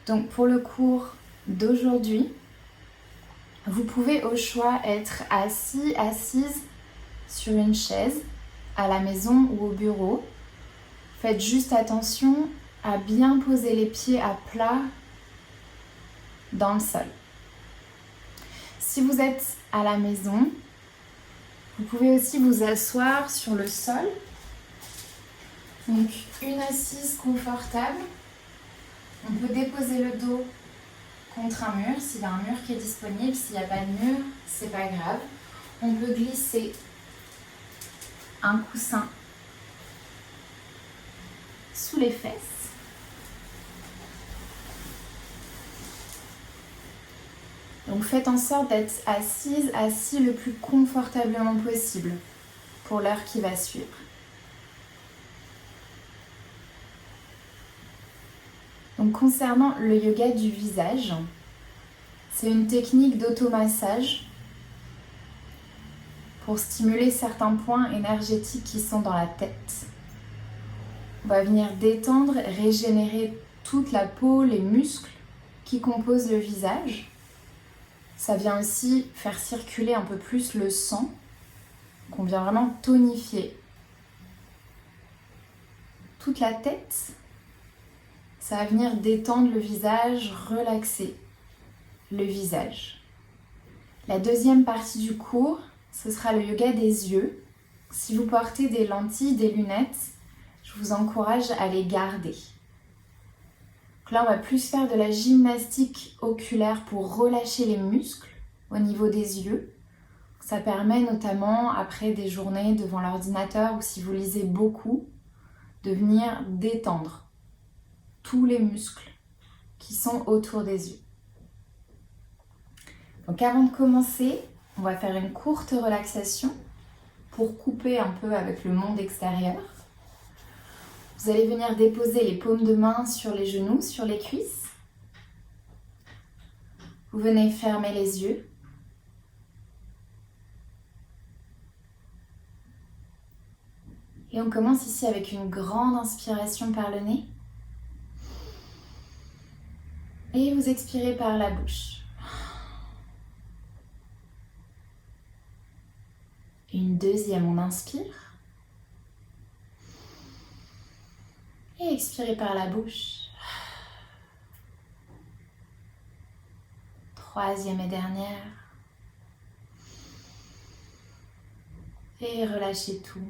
Donc pour le cours d'aujourd'hui, vous pouvez au choix être assis, assise sur une chaise, à la maison ou au bureau. Faites juste attention à bien poser les pieds à plat dans le sol. Si vous êtes à la maison, vous pouvez aussi vous asseoir sur le sol. Donc une assise confortable. On peut déposer le dos contre un mur, s'il y a un mur qui est disponible. S'il n'y a pas de mur, c'est pas grave. On peut glisser un coussin sous les fesses. Donc faites en sorte d'être assise, assis le plus confortablement possible pour l'heure qui va suivre. Donc concernant le yoga du visage, c'est une technique d'automassage pour stimuler certains points énergétiques qui sont dans la tête. On va venir détendre, régénérer toute la peau, les muscles qui composent le visage. Ça vient aussi faire circuler un peu plus le sang, qu'on vient vraiment tonifier. Toute la tête, ça va venir détendre le visage, relaxer le visage. La deuxième partie du cours, ce sera le yoga des yeux. Si vous portez des lentilles, des lunettes, je vous encourage à les garder. Donc là, on va plus faire de la gymnastique oculaire pour relâcher les muscles au niveau des yeux. Ça permet notamment, après des journées devant l'ordinateur ou si vous lisez beaucoup, de venir détendre tous les muscles qui sont autour des yeux. Donc avant de commencer, on va faire une courte relaxation pour couper un peu avec le monde extérieur. Vous allez venir déposer les paumes de main sur les genoux, sur les cuisses. Vous venez fermer les yeux. Et on commence ici avec une grande inspiration par le nez. Et vous expirez par la bouche. Une deuxième, on inspire. Et expirez par la bouche. Troisième et dernière. Et relâchez tout.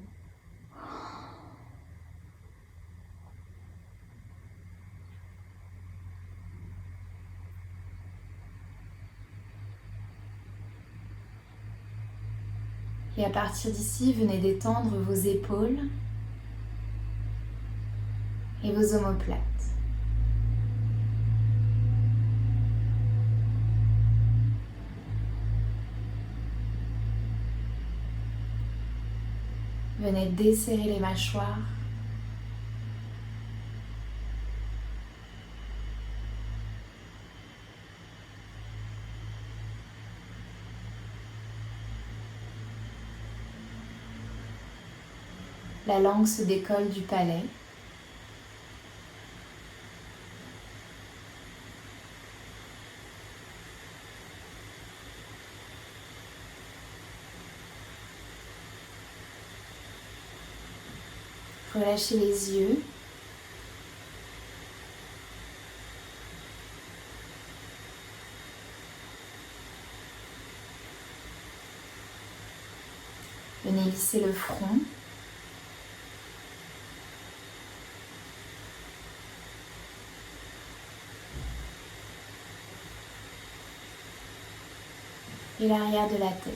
Et à partir d'ici, venez détendre vos épaules et vos omoplates. Venez desserrer les mâchoires. La langue se décolle du palais. Relâchez les yeux. Venez lisser le front. Et l'arrière de la tête.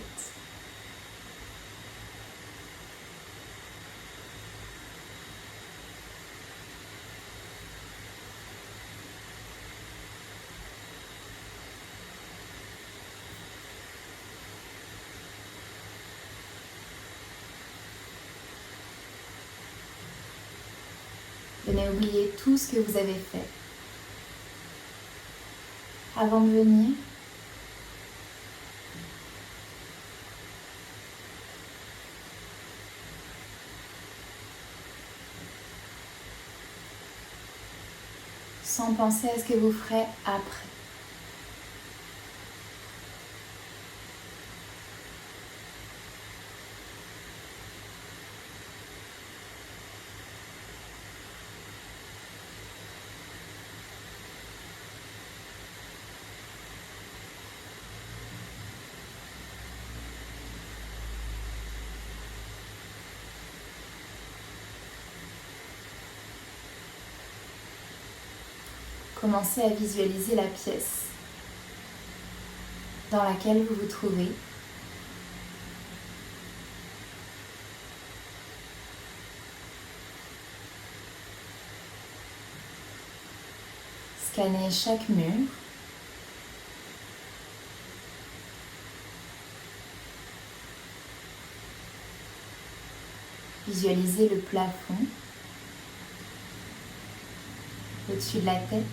Venez oublier tout ce que vous avez fait avant de venir. Sans penser à ce que vous ferez après. Commencez à visualiser la pièce dans laquelle vous vous trouvez. Scannez chaque mur. Visualisez le plafond au-dessus de la tête.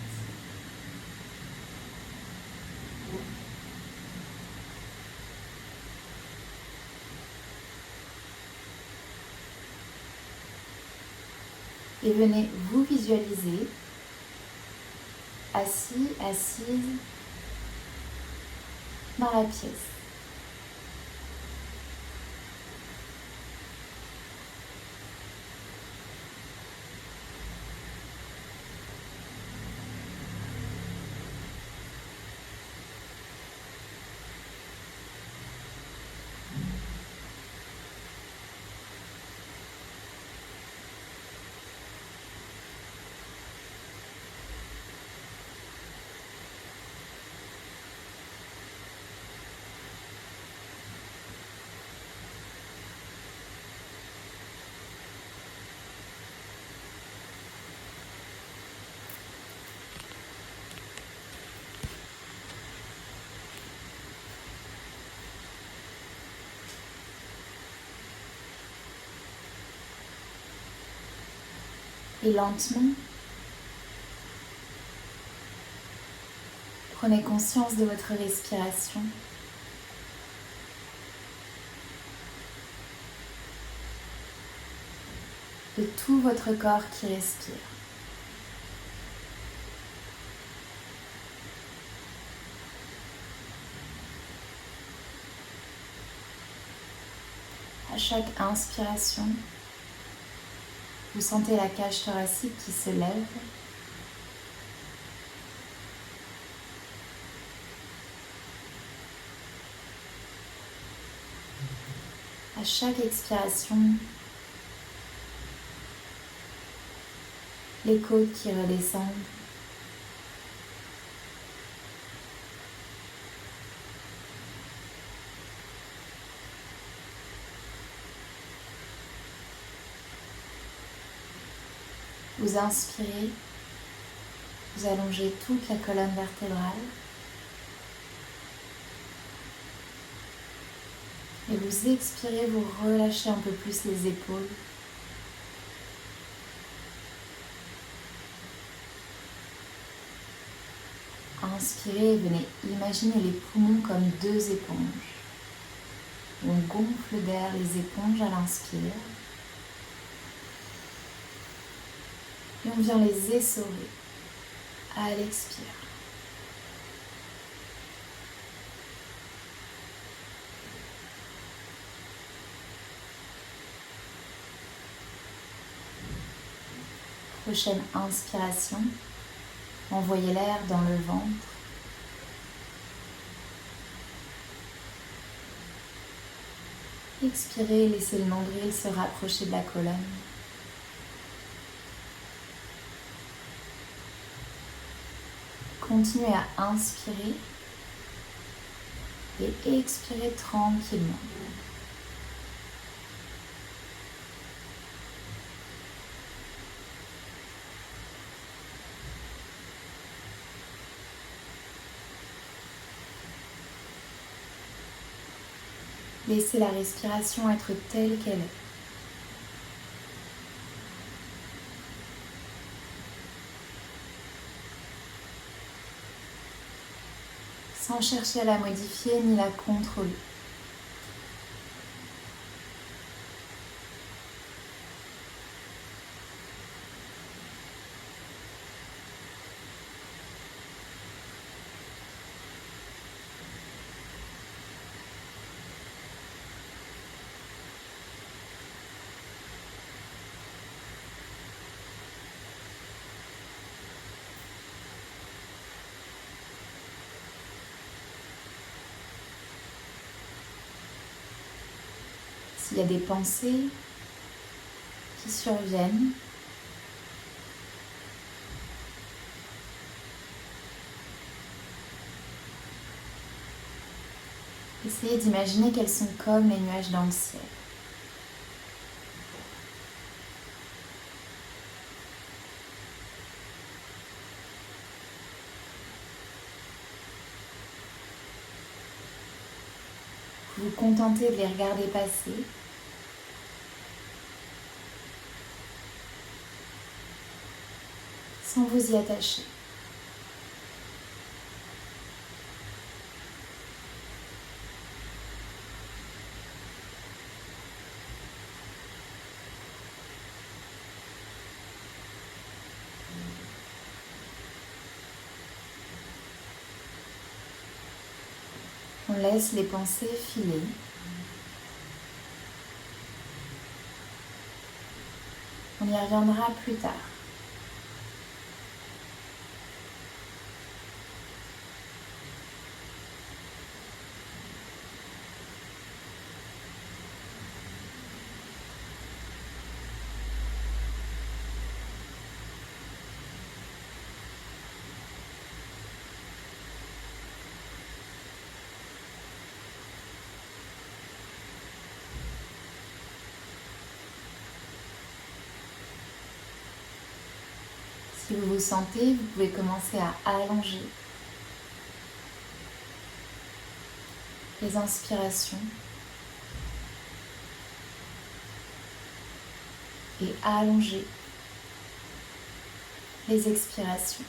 Et venez vous visualiser assis, assise dans la pièce. Et lentement, prenez conscience de votre respiration. De tout votre corps qui respire. À chaque inspiration, vous sentez la cage thoracique qui se lève. À chaque expiration, les côtes qui redescendent. Vous inspirez, vous allongez toute la colonne vertébrale et vous expirez, vous relâchez un peu plus les épaules. Inspirez et venez imaginer les poumons comme deux éponges. On gonfle d'air les éponges à l'inspire. Et on vient les essorer à l'expire. Prochaine inspiration, envoyez l'air dans le ventre. Expirez, laissez le nombril se rapprocher de la colonne. Continuez à inspirer et expirez tranquillement. Laissez la respiration être telle qu'elle est. Sans chercher à la modifier ni la contrôler. S'il y a des pensées qui surviennent, essayez d'imaginer qu'elles sont comme les nuages dans le ciel. Vous vous contentez de les regarder passer. Sans vous y attacher. On laisse les pensées filer. On y reviendra plus tard. Si vous vous sentez, vous pouvez commencer à allonger les inspirations et allonger les expirations.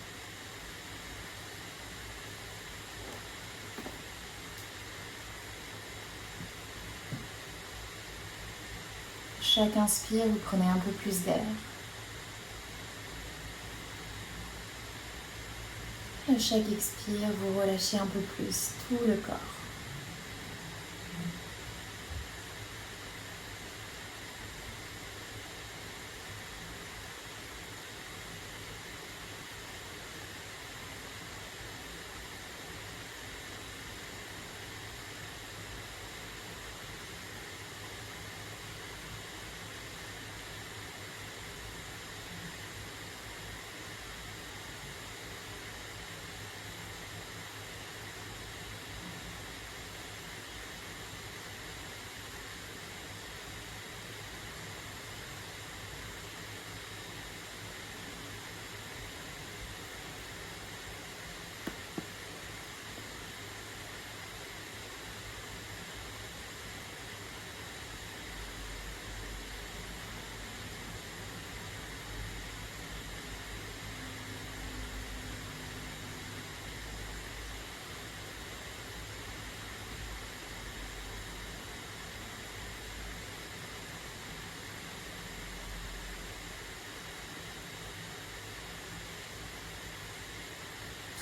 Chaque inspire, vous prenez un peu plus d'air. À chaque expire, vous relâchez un peu plus tout le corps.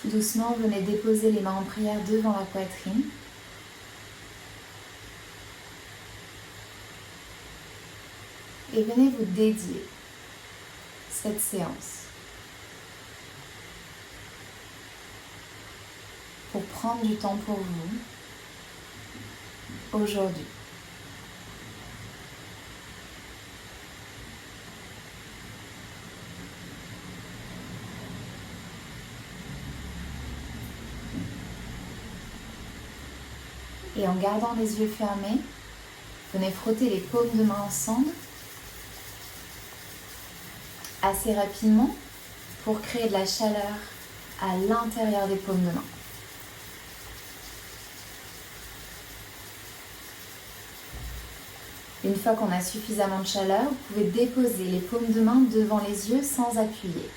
Tout doucement, venez déposer les mains en prière devant la poitrine. Et venez vous dédier cette séance pour prendre du temps pour vous aujourd'hui. Et en gardant les yeux fermés, venez frotter les paumes de main ensemble assez rapidement pour créer de la chaleur à l'intérieur des paumes de main. Une fois qu'on a suffisamment de chaleur, vous pouvez déposer les paumes de main devant les yeux sans appuyer.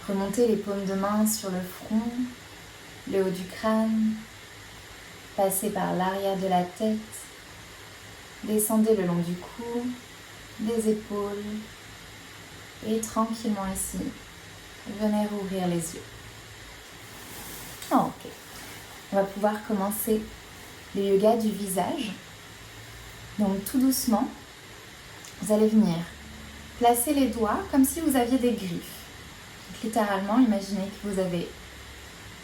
Remontez les paumes de main sur le front, le haut du crâne, passez par l'arrière de la tête, descendez le long du cou, des épaules et tranquillement ici, venez rouvrir les yeux. Ok, on va pouvoir commencer le yoga du visage. Donc tout doucement, vous allez venir placer les doigts comme si vous aviez des griffes. Donc, littéralement, imaginez que vous avez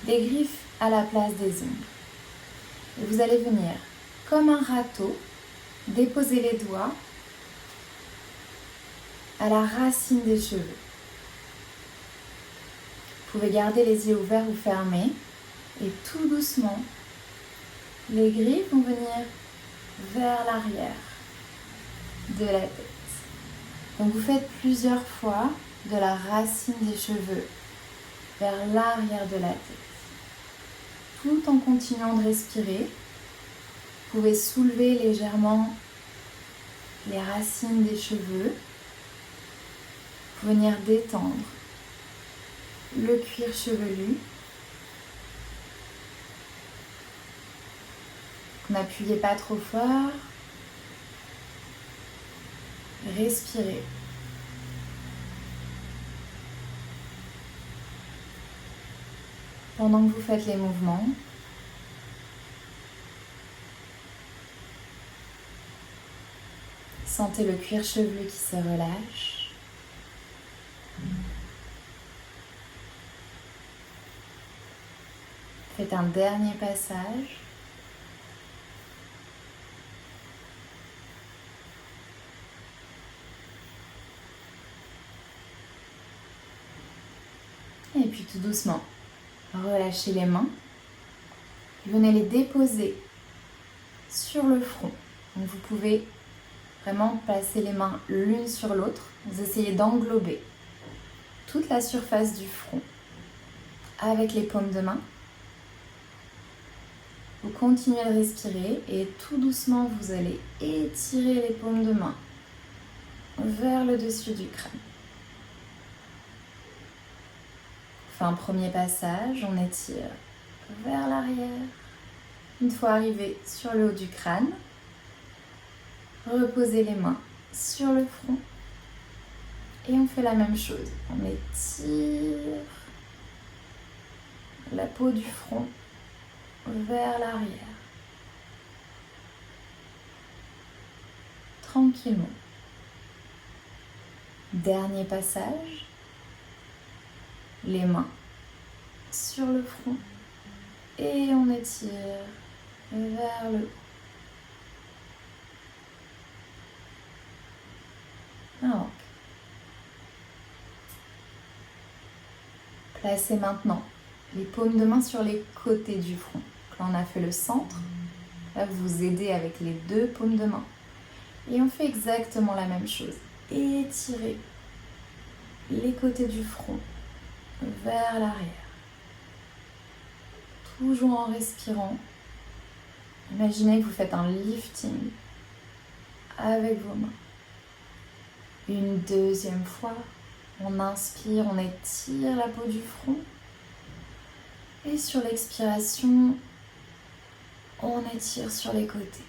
des griffes à la place des ongles. Et vous allez venir, comme un râteau, déposer les doigts à la racine des cheveux. Vous pouvez garder les yeux ouverts ou fermés et tout doucement, les griffes vont venir vers l'arrière de la tête. Donc vous faites plusieurs fois de la racine des cheveux vers l'arrière de la tête. Tout en continuant de respirer, vous pouvez soulever légèrement les racines des cheveux pour venir détendre le cuir chevelu. N'appuyez pas trop fort. Respirez. Pendant que vous faites les mouvements, sentez le cuir chevelu qui se relâche. Faites un dernier passage. Et puis tout doucement, relâchez les mains. Venez les déposer sur le front. Donc vous pouvez vraiment placer les mains l'une sur l'autre. Vous essayez d'englober toute la surface du front avec les paumes de main. Vous continuez de respirer et tout doucement, vous allez étirer les paumes de main vers le dessus du crâne. On fait un premier passage, on étire vers l'arrière. Une fois arrivé sur le haut du crâne, reposez les mains sur le front et on fait la même chose. On étire la peau du front vers l'arrière. Tranquillement. Dernier passage. Les mains sur le front et on étire vers le haut. Alors, placez maintenant les paumes de main sur les côtés du front. Donc là, on a fait le centre. Là, vous vous aidez avec les deux paumes de main. Et on fait exactement la même chose. Étirez les côtés du front vers l'arrière. Toujours en respirant. Imaginez que vous faites un lifting avec vos mains. Une deuxième fois, on inspire, on étire la peau du front. Et sur l'expiration, on étire sur les côtés.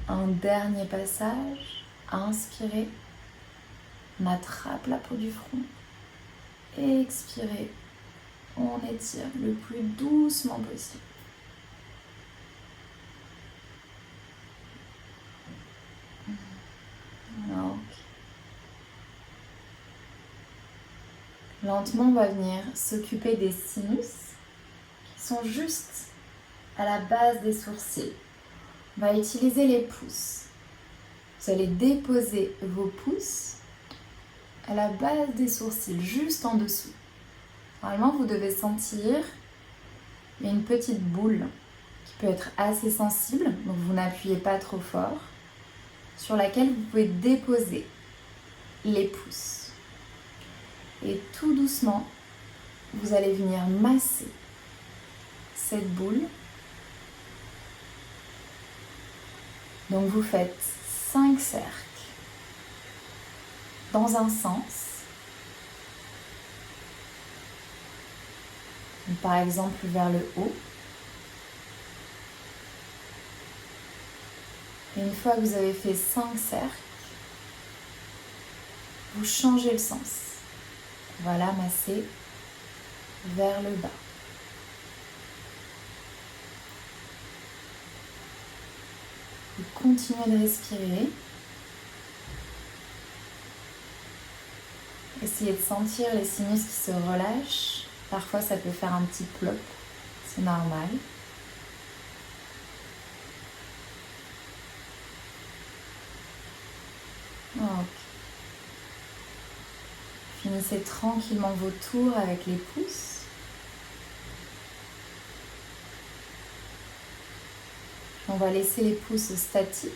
Un dernier passage. Inspirez, on attrape la peau du front. Et expirez, on étire le plus doucement possible. Donc, lentement, on va venir s'occuper des sinus qui sont juste à la base des sourcils. On va utiliser les pouces. Vous allez déposer vos pouces à la base des sourcils, juste en dessous. Normalement, vous devez sentir une petite boule qui peut être assez sensible, donc vous n'appuyez pas trop fort, sur laquelle vous pouvez déposer les pouces. Et tout doucement, vous allez venir masser cette boule. Donc vous faites 5 cercles dans un sens. Donc, par exemple vers le haut. Et une fois que vous avez fait 5 cercles, vous changez le sens. Voilà, masser vers le bas. Vous continuez de respirer. Et si essayez de sentir les sinus qui se relâchent. Parfois, ça peut faire un petit plop, c'est normal. Ok. Finissez tranquillement vos tours avec les pouces. On va laisser les pouces statiques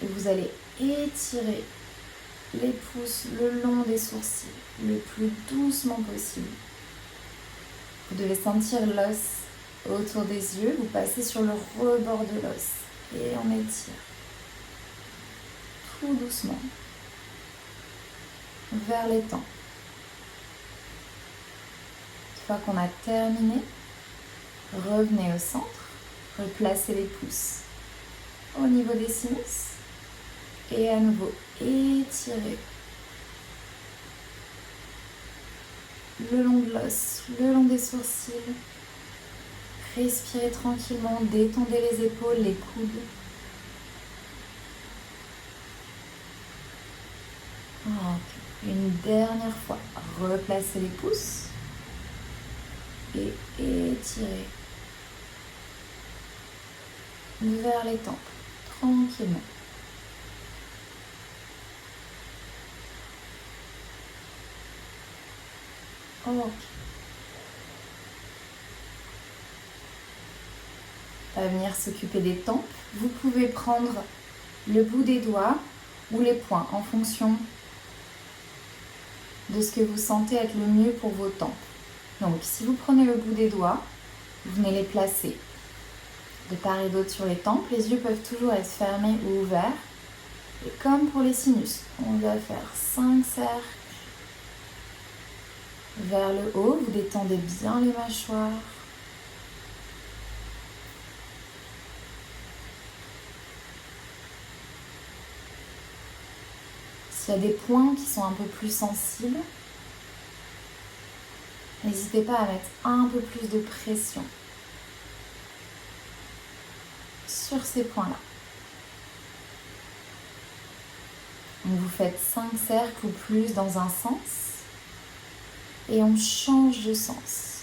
et vous allez étirer les pouces le long des sourcils, le plus doucement possible. Vous devez sentir l'os autour des yeux, vous passez sur le rebord de l'os et on étire tout doucement vers les tempes. Une fois qu'on a terminé, revenez au centre, replacez les pouces au niveau des sinus et à nouveau étirez le long de l'os, le long des sourcils. Respirez tranquillement, détendez les épaules, les coudes. Okay. Une dernière fois, replacez les pouces et étirez vers les tempes, tranquillement. Ok. On va venir s'occuper des tempes. Vous pouvez prendre le bout des doigts ou les poings en fonction de ce que vous sentez être le mieux pour vos tempes. Donc si vous prenez le bout des doigts, vous venez les placer de part et d'autre sur les tempes. Les yeux peuvent toujours être fermés ou ouverts. Et comme pour les sinus, on va faire 5 cercles vers le haut. Vous détendez bien les mâchoires. S'il y a des points qui sont un peu plus sensibles, n'hésitez pas à mettre un peu plus de pression sur ces points-là. Donc vous faites 5 cercles ou plus dans un sens et on change de sens.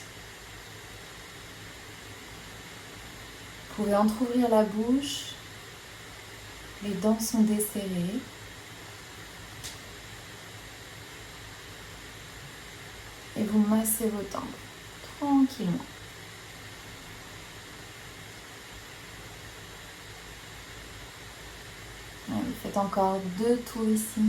Vous pouvez entrouvrir la bouche, les dents sont desserrées. Et vous massez vos tempes tranquillement. Allez, faites encore 2 tours ici.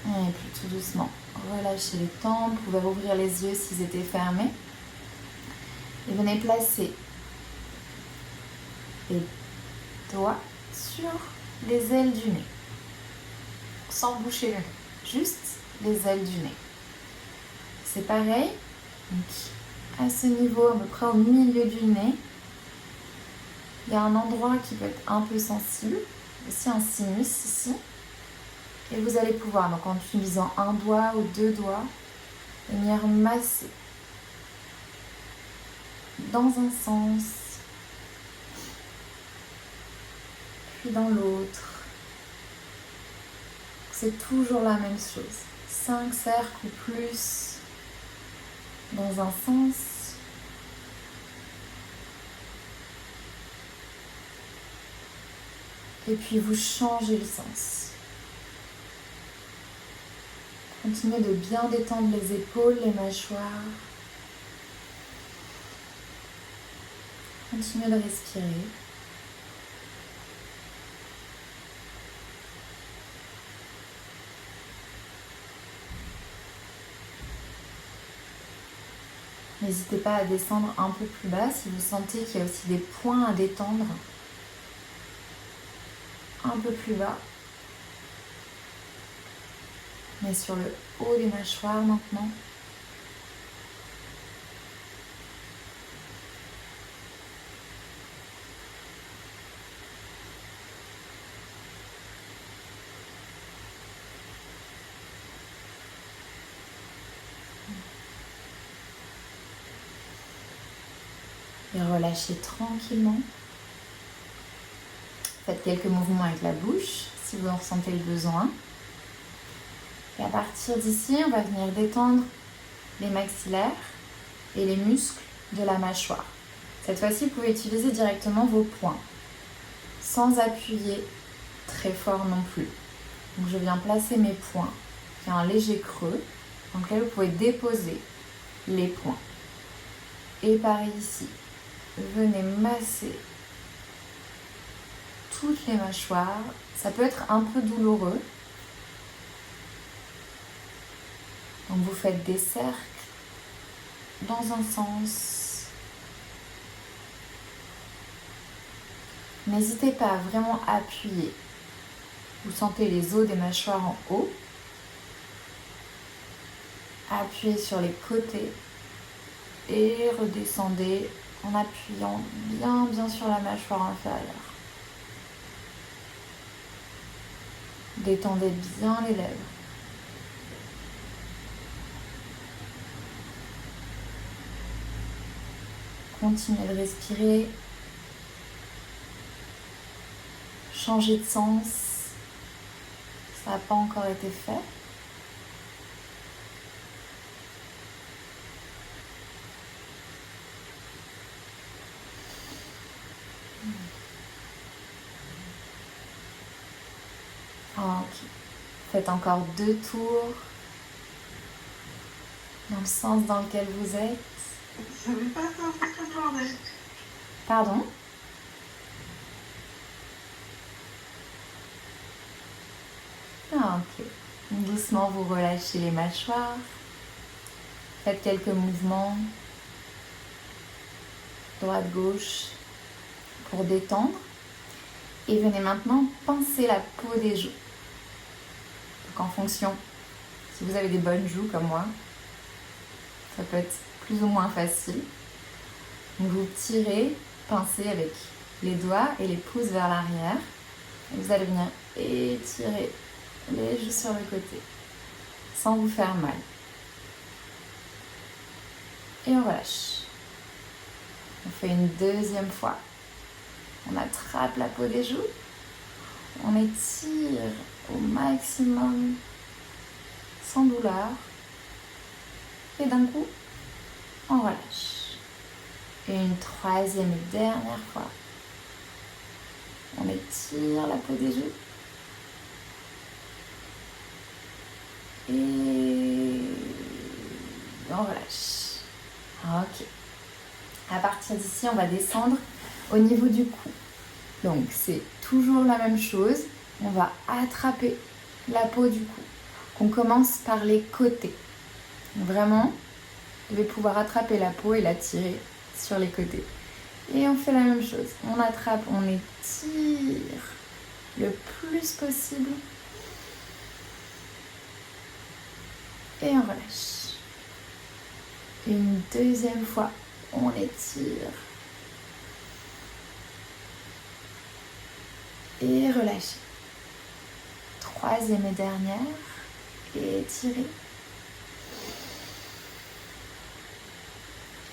Et puis tout doucement, relâchez les tempes. Vous pouvez rouvrir les yeux s'ils étaient fermés. Et venez placer les doigts sur les ailes du nez. Sans boucher le nez, juste les ailes du nez. C'est pareil. Donc, à ce niveau, à peu près au milieu du nez, il y a un endroit qui peut être un peu sensible, aussi un sinus ici. Et vous allez pouvoir, donc en utilisant un doigt ou 2 doigts, venir masser dans un sens, puis dans l'autre. C'est toujours la même chose. 5 cercles ou plus dans un sens. Et puis vous changez le sens. Continuez de bien détendre les épaules, les mâchoires. Continuez de respirer. N'hésitez pas à descendre un peu plus bas si vous sentez qu'il y a aussi des points à détendre. Un peu plus bas. Mais sur le haut des mâchoires maintenant. Et relâchez tranquillement. Faites quelques mouvements avec la bouche si vous en ressentez le besoin. Et à partir d'ici, on va venir détendre les maxillaires et les muscles de la mâchoire. Cette fois-ci, vous pouvez utiliser directement vos poings, sans appuyer très fort non plus. Donc je viens placer mes poings, il y a un léger creux, dans lequel vous pouvez déposer les poings. Et par ici, venez masser toutes les mâchoires. Ça peut être un peu douloureux. Donc vous faites des cercles dans un sens. N'hésitez pas à vraiment appuyer. Vous sentez les os des mâchoires en haut. Appuyez sur les côtés et redescendez en appuyant bien sur la mâchoire inférieure. Détendez bien les lèvres. Continuez de respirer. Changez de sens. Ça n'a pas encore été fait. Ok. Faites encore 2 tours dans le sens dans lequel vous êtes. Pardon? Ah, ok. Doucement, vous relâchez les mâchoires. Faites quelques mouvements droite-gauche pour détendre. Et venez maintenant pincer la peau des joues. Donc en fonction, si vous avez des bonnes joues comme moi, ça peut être plus ou moins facile. Donc vous tirez, pincez avec les doigts et les pouces vers l'arrière. Et vous allez venir étirer les joues sur le côté, sans vous faire mal. Et on relâche. On fait une deuxième fois. On attrape la peau des joues. On étire au maximum, sans douleur. Et d'un coup, on relâche. Et une troisième et dernière fois. On étire la peau des joues. Et on relâche. Ok. À partir d'ici, on va descendre au niveau du cou. Donc, c'est toujours la même chose. On va attraper la peau du cou. On commence par les côtés. Vraiment, vous devez pouvoir attraper la peau et la tirer sur les côtés. Et on fait la même chose. On attrape, on étire le plus possible. Et on relâche. Une deuxième fois, on étire. Et relâchez. Troisième et dernière. Et étirez.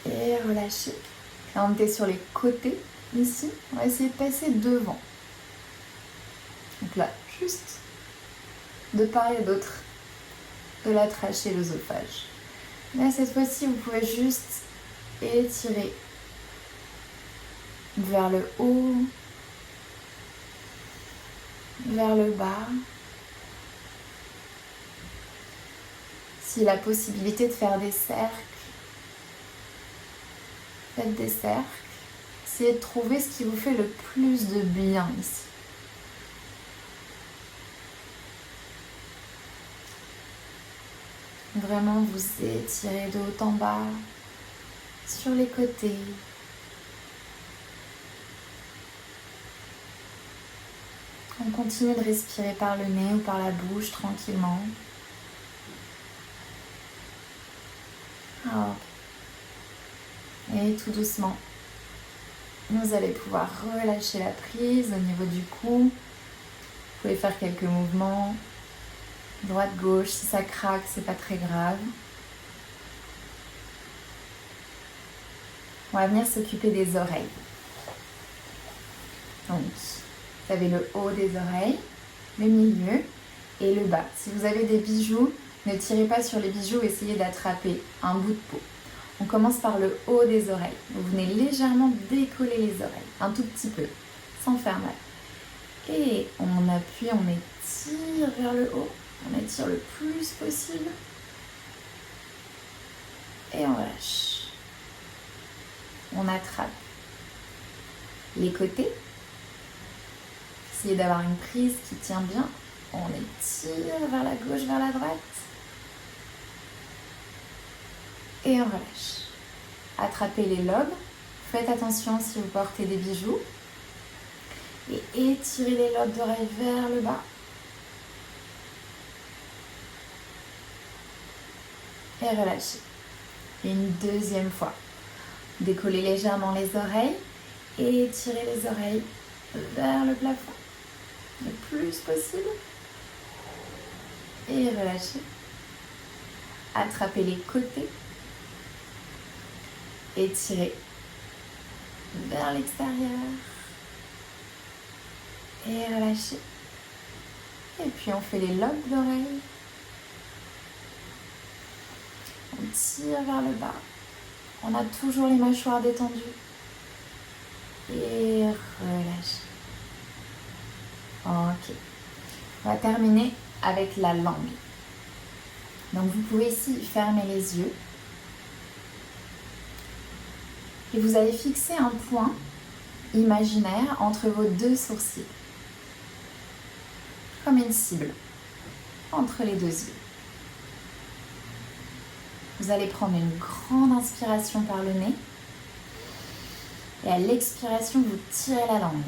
Et relâchez. Là, on était sur les côtés, ici. On va essayer de passer devant. Donc là, juste de part et d'autre de la trachée et l'œsophage. Là, cette fois-ci, vous pouvez juste étirer vers le haut, vers le bas. Si la possibilité de faire des cercles, faites des cercles. Essayez de trouver ce qui vous fait le plus de bien ici. Vraiment, vous étirez de haut en bas, sur les côtés. On continue de respirer par le nez ou par la bouche tranquillement. Ah, ok. Et tout doucement, vous allez pouvoir relâcher la prise au niveau du cou. Vous pouvez faire quelques mouvements. Droite-gauche, si ça craque, c'est pas très grave. On va venir s'occuper des oreilles. Donc, Vous avez le haut des oreilles, le milieu et le bas. Si vous avez des bijoux, ne tirez pas sur les bijoux, essayez d'attraper un bout de peau. On commence par le haut des oreilles. Vous venez légèrement décoller les oreilles, un tout petit peu, sans faire mal. Et on appuie, on étire vers le haut, on étire le plus possible. Et on relâche. On attrape les côtés. Essayez d'avoir une prise qui tient bien. On étire vers la gauche, vers la droite. Et on relâche. Attrapez les lobes. Faites attention si vous portez des bijoux. Et étirez les lobes d'oreilles vers le bas. Et relâchez. Et une deuxième fois. Décollez légèrement les oreilles et étirez les oreilles vers le plafond. Le plus possible. Et relâchez. Attrapez les côtés. Étirez vers l'extérieur. Et relâchez. Et puis on fait les lobes d'oreilles. On tire vers le bas. On a toujours les mâchoires détendues. Et relâchez. Ok. On va terminer avec la langue. Donc vous pouvez ici fermer les yeux. Et vous allez fixer un point imaginaire entre vos deux sourcils. Comme une cible. Entre les deux yeux. Vous allez prendre une grande inspiration par le nez. Et à l'expiration, vous tirez la langue.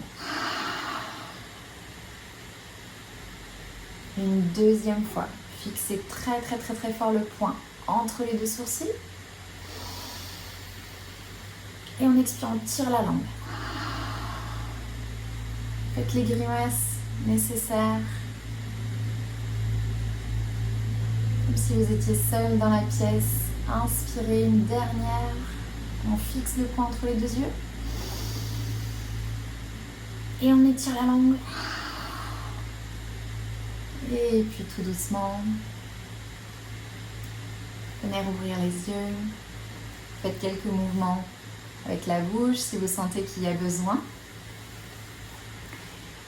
Une deuxième fois. Fixez très très très très fort le point entre les deux sourcils. Et on expire, on tire la langue. Faites les grimaces nécessaires. Comme si vous étiez seul dans la pièce. Inspirez une dernière. On fixe le point entre les deux yeux. Et on étire la langue. Et puis tout doucement, venez rouvrir les yeux. Faites quelques mouvements avec la bouche si vous sentez qu'il y a besoin.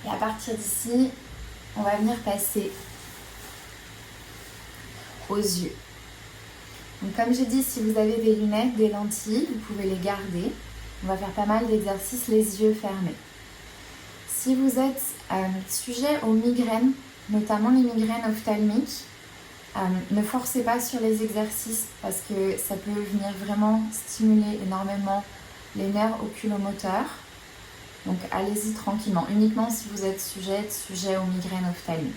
Et à partir d'ici, on va venir passer aux yeux. Donc comme j'ai dit, si vous avez des lunettes, des lentilles, vous pouvez les garder. On va faire pas mal d'exercices les yeux fermés. Si vous êtes sujet aux migraines, notamment les migraines ophtalmiques, ne forcez pas sur les exercices parce que ça peut venir vraiment stimuler énormément les nerfs oculomoteurs. Donc allez-y tranquillement, uniquement si vous êtes sujet aux migraines ophtalmiques.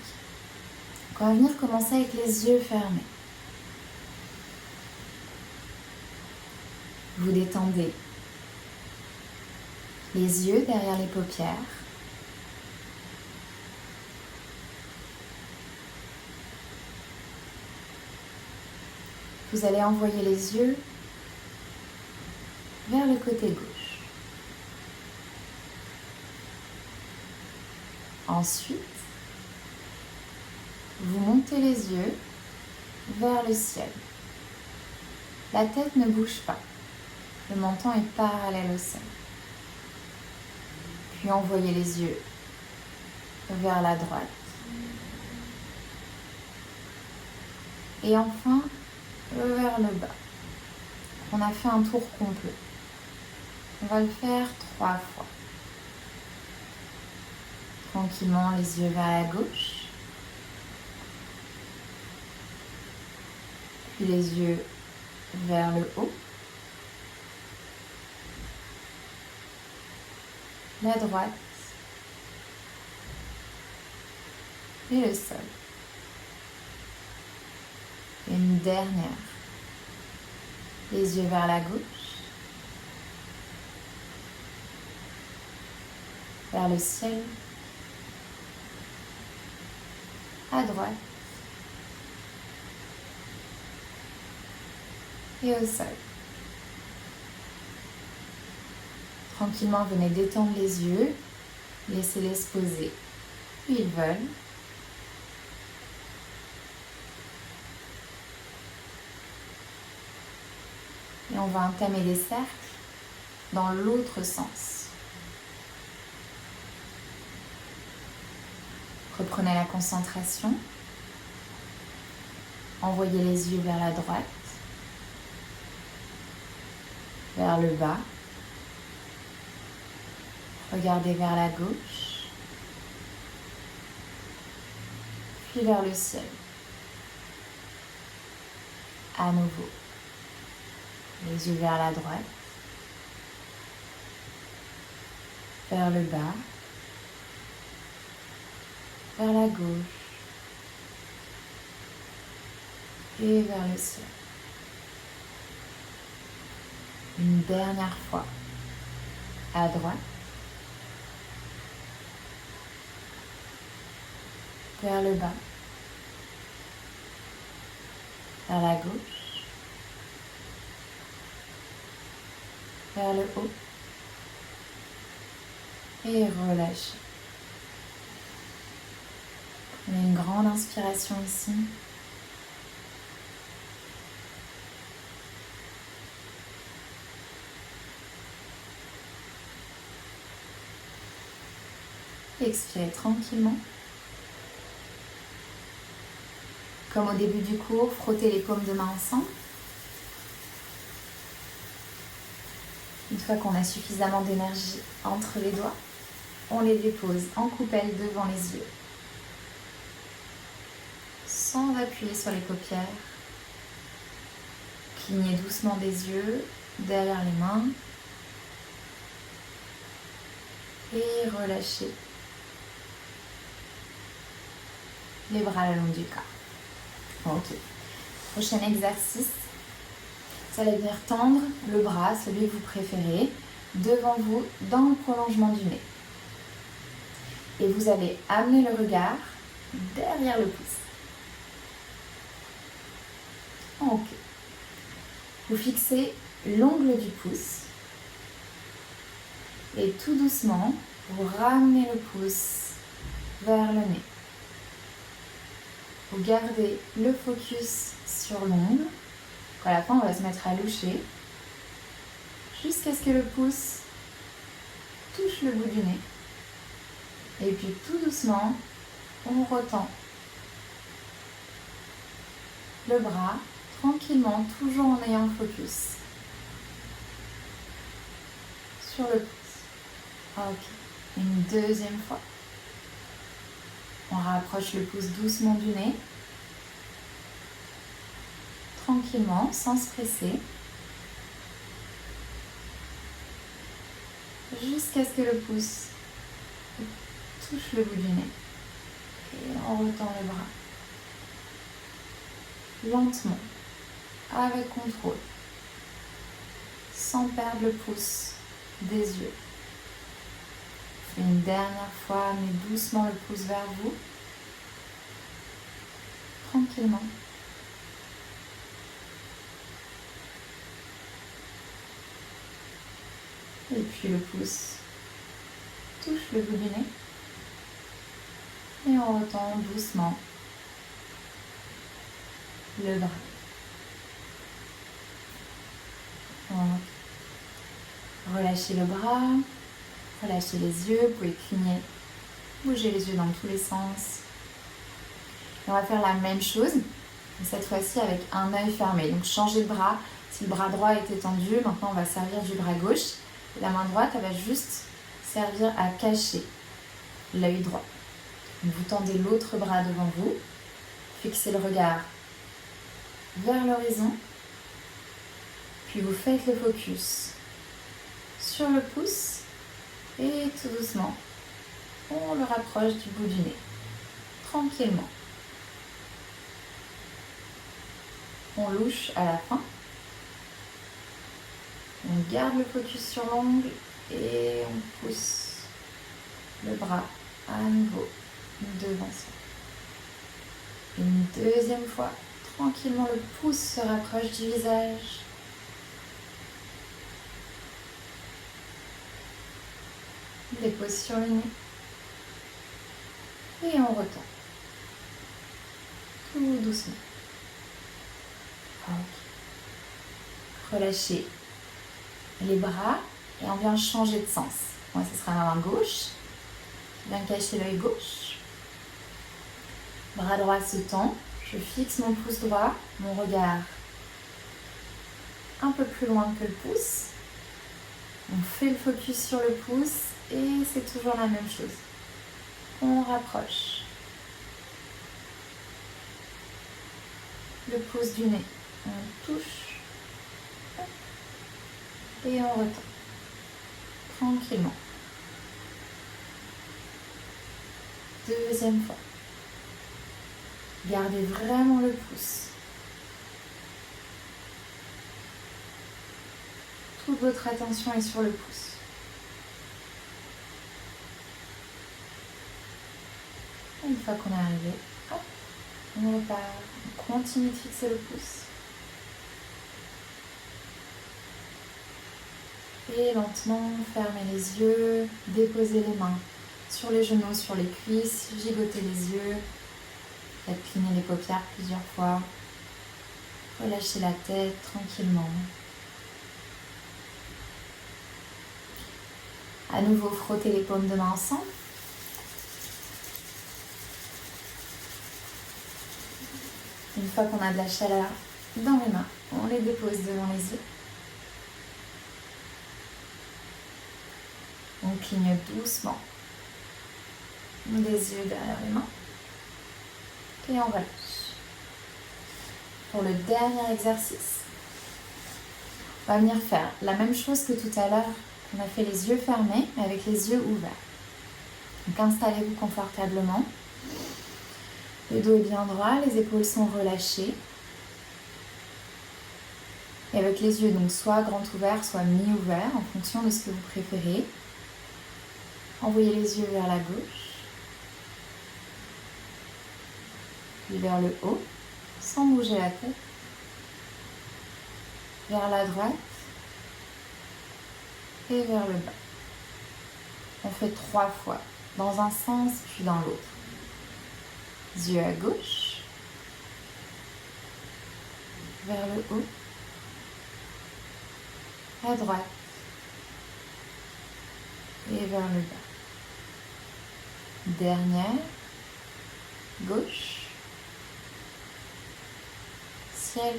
Donc on va venir commencer avec les yeux fermés. Vous détendez les yeux derrière les paupières. Vous allez envoyer les yeux vers le côté gauche. Ensuite, vous montez les yeux vers le ciel. La tête ne bouge pas. Le menton est parallèle au sol. Puis envoyez les yeux vers la droite. Et enfin, vers le bas. On a fait un tour complet. On va le faire 3 fois. Tranquillement, les yeux vers la gauche. Puis les yeux vers le haut. La droite. Et le sol. Et une dernière. Les yeux vers la gauche. Vers le ciel. À droite. Et au sol. Tranquillement, venez détendre les yeux. Laissez-les se poser où ils veulent. Et on va entamer des cercles dans l'autre sens. Reprenez la concentration. Envoyez les yeux vers la droite, vers le bas. Regardez vers la gauche, puis vers le ciel. À nouveau, les yeux vers la droite, vers le bas, vers la gauche et vers le ciel. Une dernière fois, à droite, vers le bas, vers la gauche, vers le haut et relâchez. Prenez une grande inspiration ici. Expirez tranquillement. Comme au début du cours, frottez les paumes de main ensemble. Une fois qu'on a suffisamment d'énergie entre les doigts, on les dépose en coupelle devant les yeux. Sans appuyer sur les paupières. Clignez doucement des yeux derrière les mains. Et relâchez les bras le long du corps. Ok. Prochain exercice. Vous allez venir tendre le bras, celui que vous préférez, devant vous dans le prolongement du nez. Et vous allez amener le regard derrière le pouce. Ok. Vous fixez l'ongle du pouce. Et tout doucement, vous ramenez le pouce vers le nez. Vous gardez le focus sur l'ongle. À la fin, on va se mettre à loucher jusqu'à ce que le pouce touche le bout du nez. Et puis tout doucement, on retend le bras tranquillement, toujours en ayant le focus sur le pouce. Ok. Une deuxième fois. On rapproche le pouce doucement du nez. Tranquillement, sans se presser. Jusqu'à ce que le pouce touche le bout du nez. Et on retend le bras. Lentement, avec contrôle. Sans perdre le pouce des yeux. Une dernière fois, amenez doucement le pouce vers vous. Tranquillement. Et puis le pouce touche le bout du nez. Et on retend doucement le bras. Voilà. Relâchez le bras. Relâchez les yeux, vous pouvez cligner, bouger les yeux dans tous les sens. Et on va faire la même chose, mais cette fois-ci avec un œil fermé. Donc changez de bras. Si le bras droit est étendu, maintenant on va servir du bras gauche. Et la main droite, elle va juste servir à cacher l'œil droit. Donc vous tendez l'autre bras devant vous. Fixez le regard vers l'horizon. Puis vous faites le focus sur le pouce. Et tout doucement, on le rapproche du bout du nez, tranquillement. On louche à la fin. On garde le focus sur l'ongle et on pousse le bras à nouveau devant soi. Une deuxième fois, tranquillement, le pouce se rapproche du visage. Dépose sur le nez. Et on retend. Tout doucement. Ok. Relâchez les bras et on vient changer de sens. Moi, ce sera ma main gauche. Je viens cacher l'œil gauche. Bras droit se tend. Je fixe mon pouce droit, mon regard un peu plus loin que le pouce. On fait le focus sur le pouce et c'est toujours la même chose. On rapproche le pouce du nez. On touche et on retend tranquillement. Deuxième fois. Gardez vraiment le pouce. Toute votre attention est sur le pouce. Une fois qu'on est arrivé, hop, on repart. On continue de fixer le pouce. Et lentement, fermez les yeux, déposez les mains sur les genoux, sur les cuisses, gigotez les yeux, faites cligner les paupières plusieurs fois. Relâchez la tête tranquillement. À nouveau, frottez les paumes de main ensemble. Une fois qu'on a de la chaleur dans les mains, on les dépose devant les yeux. On cligne doucement des yeux derrière les mains et on relâche. Pour le dernier exercice, on va venir faire la même chose que tout à l'heure. On a fait les yeux fermés avec les yeux ouverts. Donc installez-vous confortablement. Le dos est bien droit, les épaules sont relâchées. Et avec les yeux donc soit grands ouverts, soit mi-ouverts, en fonction de ce que vous préférez. Envoyez les yeux vers la gauche, puis vers le haut, sans bouger la tête, vers la droite et vers le bas. On fait 3 fois, dans un sens puis dans l'autre. Yeux à gauche, vers le haut, à droite et vers le bas. Dernière, gauche, ciel,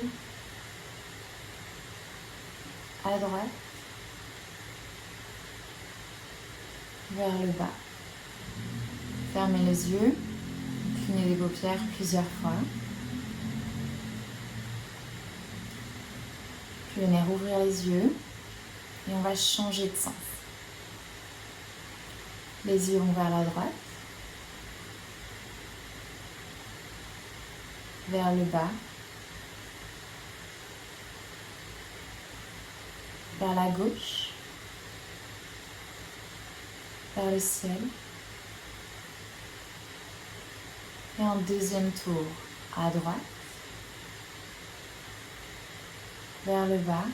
à droite, vers le bas. Fermez les yeux, clignez les paupières plusieurs fois. Puis venez rouvrir les yeux et on va changer de sens. Les yeux vont vers la droite, vers le bas, vers la gauche, vers le ciel. Et un deuxième tour à droite, vers le bas,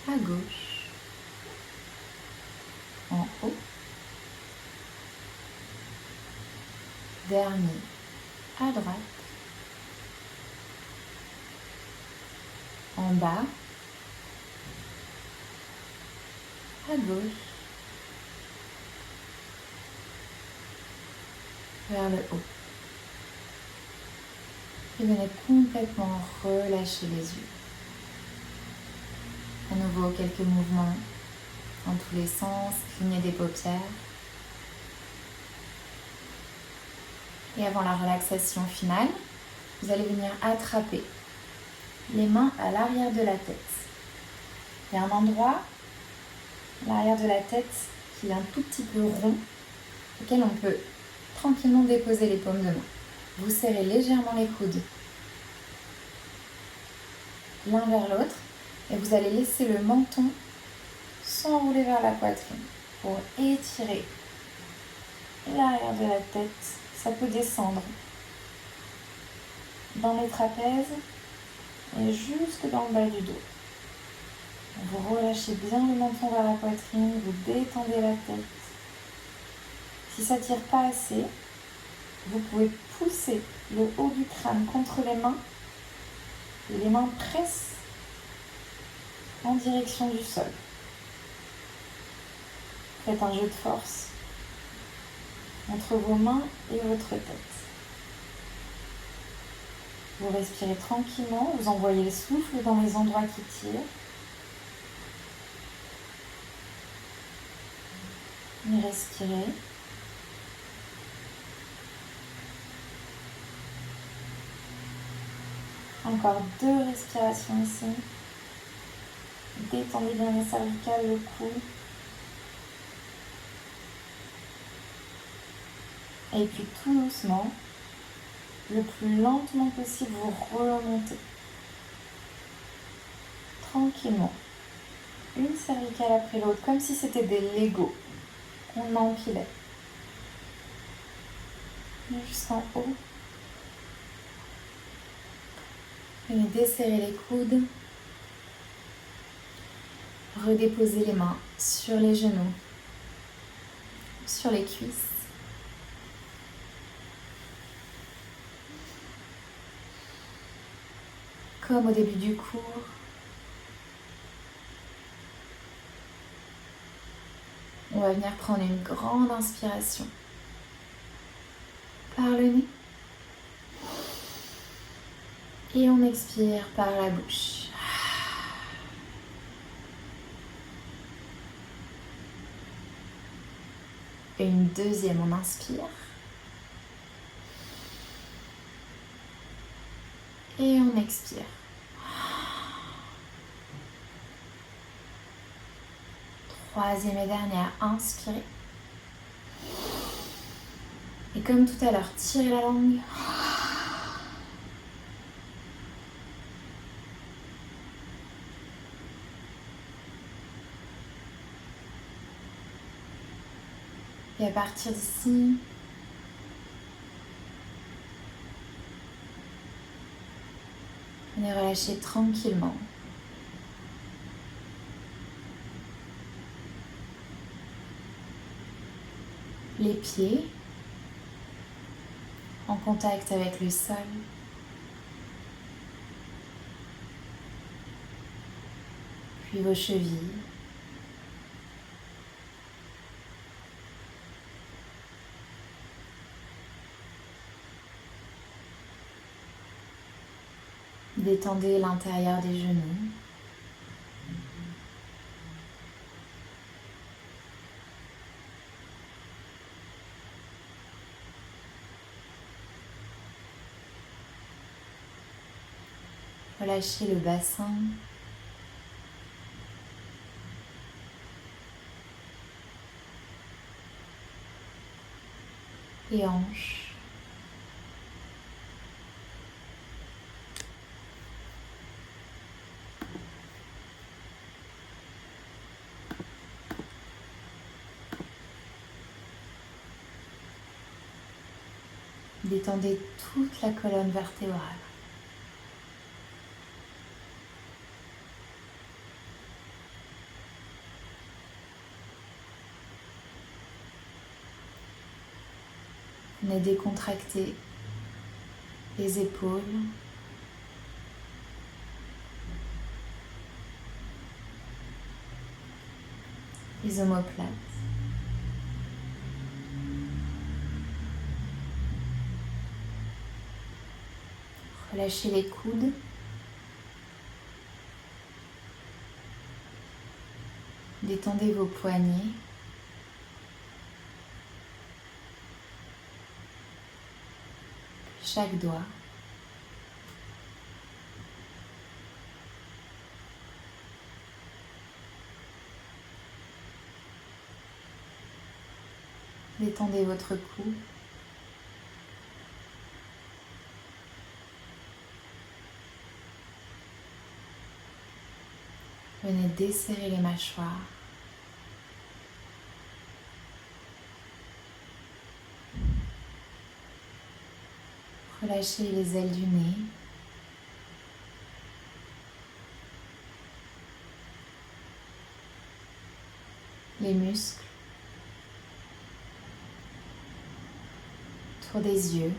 à gauche, en haut. Dernier à droite, en bas, à gauche, vers le haut. Et venez complètement relâcher les yeux. À nouveau, quelques mouvements dans tous les sens, cligner des paupières. Et avant la relaxation finale, vous allez venir attraper les mains à l'arrière de la tête. Il y a un endroit, à l'arrière de la tête, qui est un tout petit peu rond, auquel on peut tranquillement déposer les paumes de main. Vous serrez légèrement les coudes l'un vers l'autre et vous allez laisser le menton s'enrouler vers la poitrine pour étirer l'arrière de la tête. Ça peut descendre dans les trapèzes et jusque dans le bas du dos. Vous relâchez bien le menton vers la poitrine, vous détendez la tête. Si ça ne tire pas assez, vous pouvez pousser le haut du crâne contre les mains et les mains pressent en direction du sol. Faites un jeu de force entre vos mains et votre tête. Vous respirez tranquillement, vous envoyez le souffle dans les endroits qui tirent. Et respirez. Encore 2 respirations ici. Détendez bien les cervicales, le cou. Et puis tout doucement, le plus lentement possible, vous remontez. Tranquillement. Une cervicale après l'autre, comme si c'était des Legos qu'on empilait. Jusqu'en haut. Et desserrez les coudes. Redéposez les mains sur les genoux, sur les cuisses. Comme au début du cours. On va venir prendre une grande inspiration par le nez. Et on expire par la bouche. Et une deuxième, on inspire. Et on expire. Troisième et dernière, inspirez. Et comme tout à l'heure, tirez la langue. Et à partir d'ici, venez relâcher tranquillement. Les pieds en contact avec le sol. Puis vos chevilles. Détendez l'intérieur des genoux. Relâchez le bassin. Les hanches. Détendez toute la colonne vertébrale. Venez décontracter les épaules. Les omoplates. Relâchez les coudes. Détendez vos poignets. Chaque doigt. Détendez votre cou. Venez desserrer les mâchoires. Relâchez les ailes du nez. Les muscles. autour des yeux.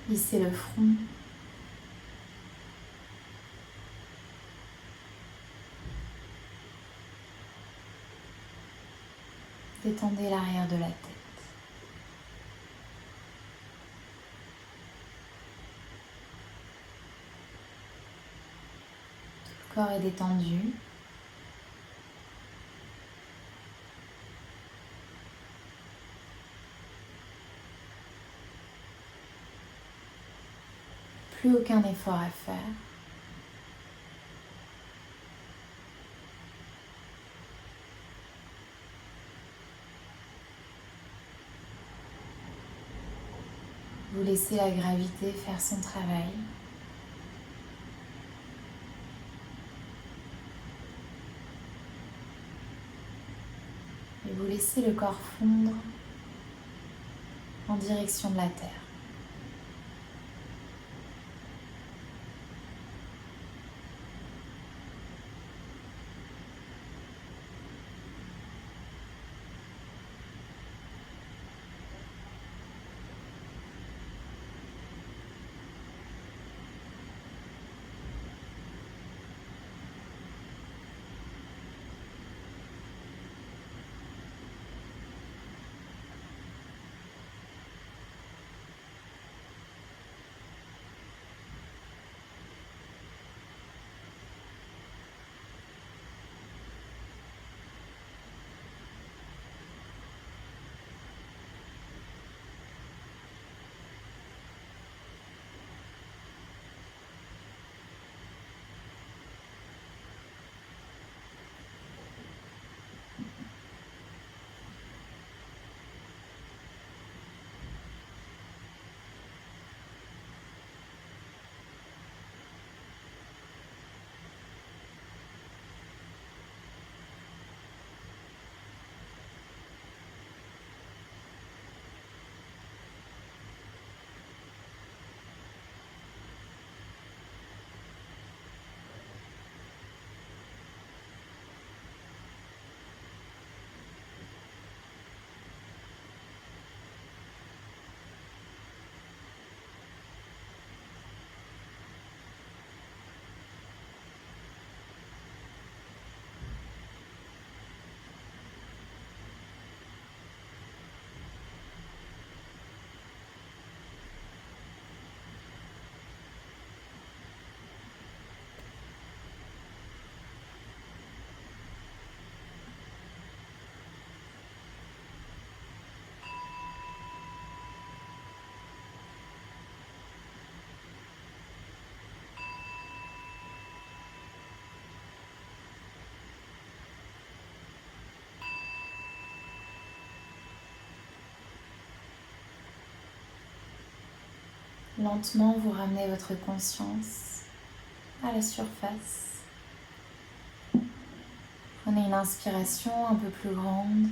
Lissez le front. Détendez l'arrière de la tête. Tout le corps est détendu. Plus aucun effort à faire. Vous laissez la gravité faire son travail. Et vous laissez le corps fondre en direction de la terre. Lentement, vous ramenez votre conscience à la surface. Prenez une inspiration un peu plus grande,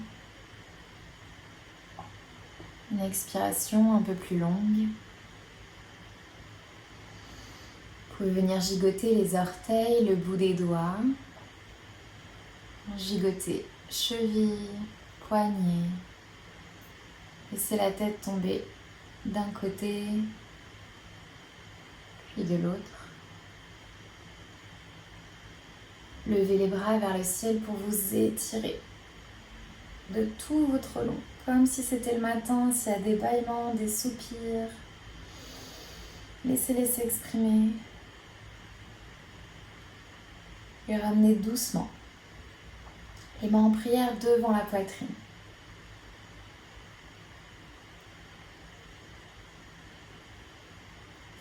une expiration un peu plus longue. Vous pouvez venir gigoter les orteils, le bout des doigts. Gigoter cheville, poignet. Laissez la tête tomber d'un côté puis de l'autre. Levez les bras vers le ciel pour vous étirer de tout votre long, comme si c'était le matin, s'il y a des bâillements, des soupirs. Laissez-les s'exprimer et ramenez doucement les mains en prière devant la poitrine.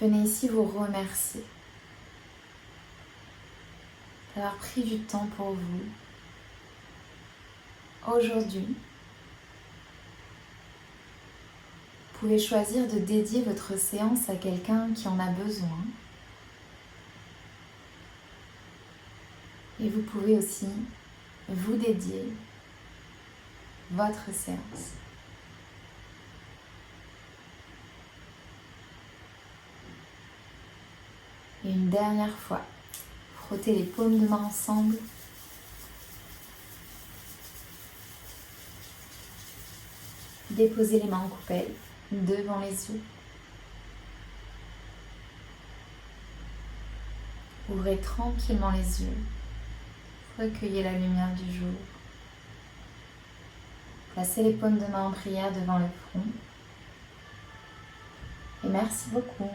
Venez ici vous remercier d'avoir pris du temps pour vous. Aujourd'hui, vous pouvez choisir de dédier votre séance à quelqu'un qui en a besoin. Et vous pouvez aussi vous dédier votre séance. Et une dernière fois, Frottez les paumes de main ensemble. Déposez les mains en coupelle devant les yeux. Ouvrez tranquillement les yeux. Recueillez la lumière du jour. Placez les paumes de main en prière devant le front. Et merci beaucoup.